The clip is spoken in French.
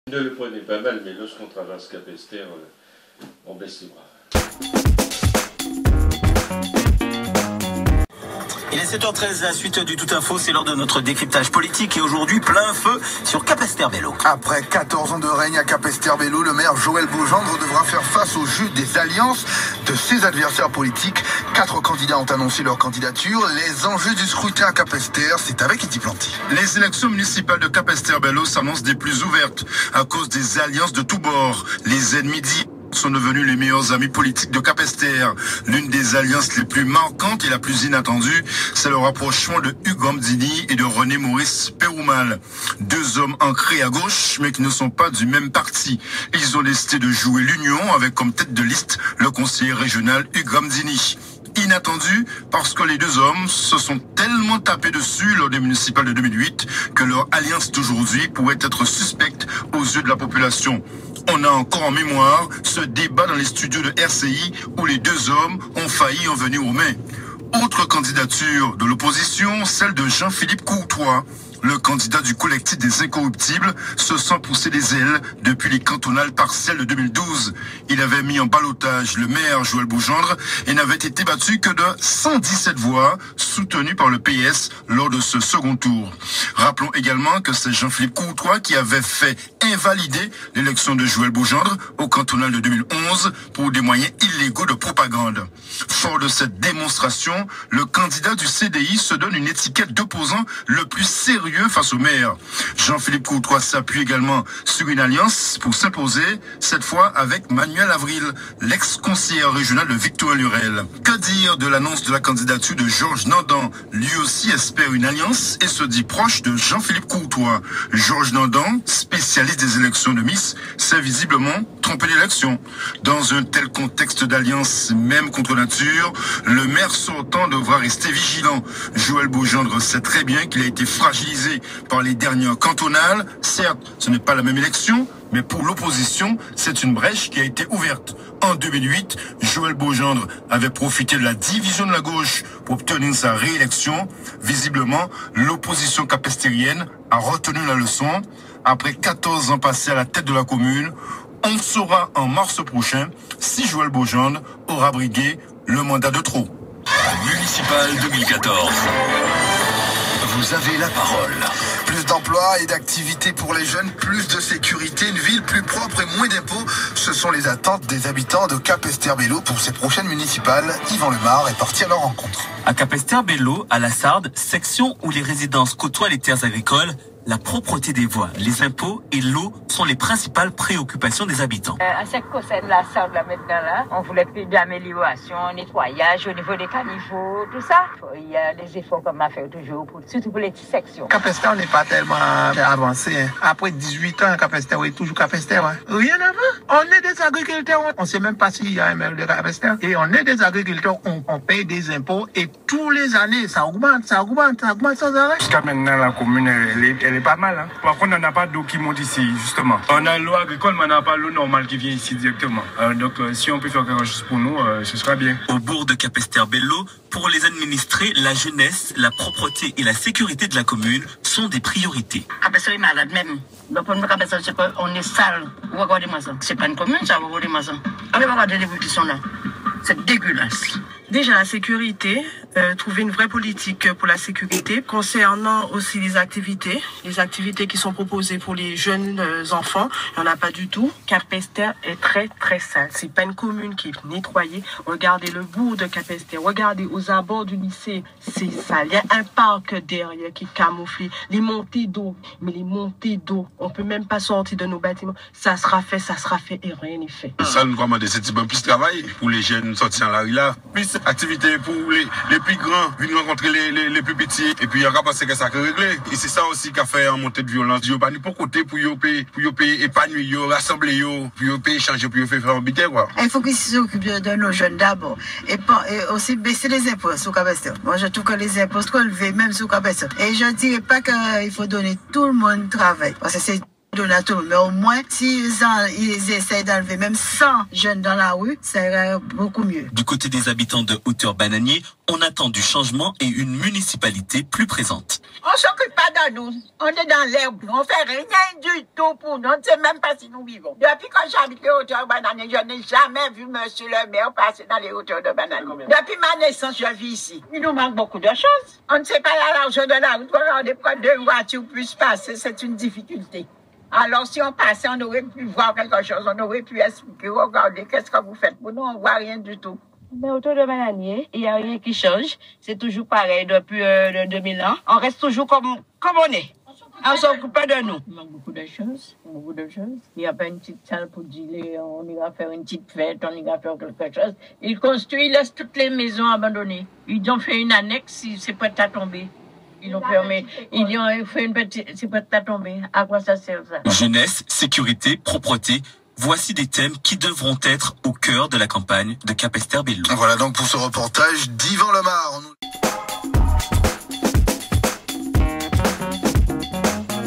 Ne le prenez pas mal, mais lorsqu'on traverse Capesterre, on baisse les bras. Il est 7h13, la suite du Tout Info, c'est l'heure de notre décryptage politique et aujourd'hui plein feu sur Capesterre-Belle-Eau. Après 14 ans de règne à Capesterre-Belle-Eau, le maire Joël Beaugendre devra faire face au jeu des alliances de ses adversaires politiques. 4 candidats ont annoncé leur candidature. Les enjeux du scrutin à Capesterre, c'est avec Iti Planty. Les élections municipales de Capesterre-Belle-Eau s'annoncent des plus ouvertes à cause des alliances de tous bords. Les ennemis dits sont devenus les meilleurs amis politiques de Capesterre. L'une des alliances les plus marquantes et la plus inattendue, c'est le rapprochement de Hugo Mdini et de René Maurice Péroumal. 2 hommes ancrés à gauche, mais qui ne sont pas du même parti. Ils ont décidé de jouer l'union avec comme tête de liste le conseiller régional Hugo Mdini. Inattendu parce que les 2 hommes se sont tellement tapés dessus lors des municipales de 2008 que leur alliance d'aujourd'hui pourrait être suspecte aux yeux de la population. On a encore en mémoire ce débat dans les studios de RCI où les 2 hommes ont failli en venir aux mains. Autre candidature de l'opposition, celle de Jean-Philippe Courtois. Le candidat du collectif des Incorruptibles se sent pousser des ailes depuis les cantonales partielles de 2012. Il avait mis en ballottage le maire Joël Beaugendre et n'avait été battu que de 117 voix, soutenu par le PS lors de ce second tour. Rappelons également que c'est Jean-Philippe Courtois qui avait fait invalider l'élection de Joël Beaugendre au cantonal de 2011 pour des moyens illégaux de propagande. Fort de cette démonstration, le candidat du CDI se donne une étiquette d'opposant le plus sérieux face au maire. Jean-Philippe Courtois s'appuie également sur une alliance pour s'imposer, cette fois avec Manuel Avril, l'ex-conseiller régional de Victorin-Lurel. Que dire de l'annonce de la candidature de Georges Nandan? Lui aussi espère une alliance et se dit proche de Jean-Philippe Courtois. Georges Nandan, spécialiste des élections de Miss, s'est visiblement trompé d'élection. Dans un tel contexte d'alliance, même contre nature, le maire sortant devra rester vigilant. Joël Beaugendre sait très bien qu'il a été fragilisé par les dernières cantonales. Certes, ce n'est pas la même élection, mais pour l'opposition, c'est une brèche qui a été ouverte. En 2008, Joël Beaugendre avait profité de la division de la gauche pour obtenir sa réélection. Visiblement, l'opposition capestérienne a retenu la leçon. Après 14 ans passés à la tête de la commune, on saura en mars prochain si Joël Beaugendre aura brigué le mandat de trop. Municipal 2014. Vous avez la parole. Plus d'emplois et d'activités pour les jeunes, plus de sécurité, une ville plus propre et moins d'impôts. Ce sont les attentes des habitants de Capesterre-Belle-Eau pour ces prochaines municipales. Yvan Lemar est parti à leur rencontre. À Capesterre-Belle-Eau, à la Sarde, section où les résidences côtoient les terres agricoles, la propreté des voies, les impôts et l'eau sont les principales préoccupations des habitants. À ce qui concerne la Sarde là maintenant là, on voulait plus d'amélioration, nettoyage au niveau des caniveaux, tout ça. Il y a des efforts qu'on a fait toujours, surtout pour les petites sections. Capesterre n'est pas tellement avancé. Hein. Après 18 ans, Capesterre est toujours Capesterre. Hein. Rien à voir. On est des agriculteurs. On ne sait même pas s'il y a un maire de Capesterre. Et on est des agriculteurs. On paye des impôts et tous les années, ça augmente sans arrêt. Jusqu'à maintenant, la commune, elle est pas mal. Hein. Par contre, on n'a pas d'eau qui monte ici, justement. On a l'eau agricole, mais on n'a pas l'eau normale qui vient ici directement. Donc, si on peut faire quelque chose pour nous, ce sera bien. Au bourg de Capesterre-Belle-Eau, pour les administrés, la jeunesse, la propreté et la sécurité de la commune sont des priorités. Capesterre est malade même. Donc, pour nous, Capesterre, c'est qu'on est sale. Regardez-moi ça. C'est pas une commune, ça. Regardez-moi ça. Allez, regardez les bouts qui sont là. C'est dégueulasse. Déjà, la sécurité, trouver une vraie politique pour la sécurité. Concernant aussi les activités qui sont proposées pour les jeunes enfants, il n'y en a pas du tout. Capesterre est très, très sale. C'est pas une commune qui est nettoyée. Regardez le bourg de Capesterre. Regardez aux abords du lycée. C'est sale. Il y a un parc derrière qui est camouflé. Les montées d'eau. Mais les montées d'eau, on peut même pas sortir de nos bâtiments. Ça sera fait et rien n'est fait. Ça nous commande ce type de plus travail pour les jeunes sortir à la rue là. Plus activité pour les plus grands, venir rencontrer les plus petits. Et puis, il y a qu'à penser que ça peut régler. Et c'est ça aussi qui a fait en montée de violence. Il n'y a pas ni pour côté pour y épanouir, rassembler, pour y échanger, pour y faire habiter, quoi. Il faut qu'ils s'occupent de nos jeunes d'abord. Et aussi baisser les impôts sur Capesterre. Moi, je trouve que les impôts sont élevés, même sur Capesterre. Et je ne dirais pas qu'il faut donner tout le monde travail. Parce que c'est donateur. Mais au moins, ils essayent d'enlever même 100 jeunes dans la rue, ça irait beaucoup mieux. Du côté des habitants de Hauteur-Bananier, on attend du changement et une municipalité plus présente. On s'occupe pas de nous. On est dans l'herbe. On fait rien du tout pour nous. On ne sait même pas si nous vivons. Depuis que j'habite les Hauteurs-Bananier, je n'ai jamais vu monsieur le maire passer dans les Hauteurs de Bananier. Depuis ma naissance, je vis ici. Il nous manque beaucoup de choses. On ne sait pas la largeur de la route. Regardez pourquoi 2 voitures puissent passer. C'est une difficulté. Alors, si on passait, on aurait pu voir quelque chose. On aurait pu expliquer. Regardez, qu'est-ce que vous faites pour nous? On ne voit rien du tout. Mais autour de Bananier, il n'y a rien qui change. C'est toujours pareil depuis 2000 ans. On reste toujours comme on est. On s'occupe pas de nous. Il manque beaucoup de choses. Il n'y a pas une petite salle pour dire on ira faire une petite fête, on ira faire quelque chose. Ils construisent, ils laissent toutes les maisons abandonnées. Ils ont fait une annexe, c'est prêt à tomber. Ils ont fermé. Ils ont fait une petite, c'est prêt à tomber. À quoi ça sert ça? Jeunesse, sécurité, propreté. Voici des thèmes qui devront être au cœur de la campagne de Capesterre-Belle-Eau. Voilà donc pour ce reportage d'Yvan Lemar.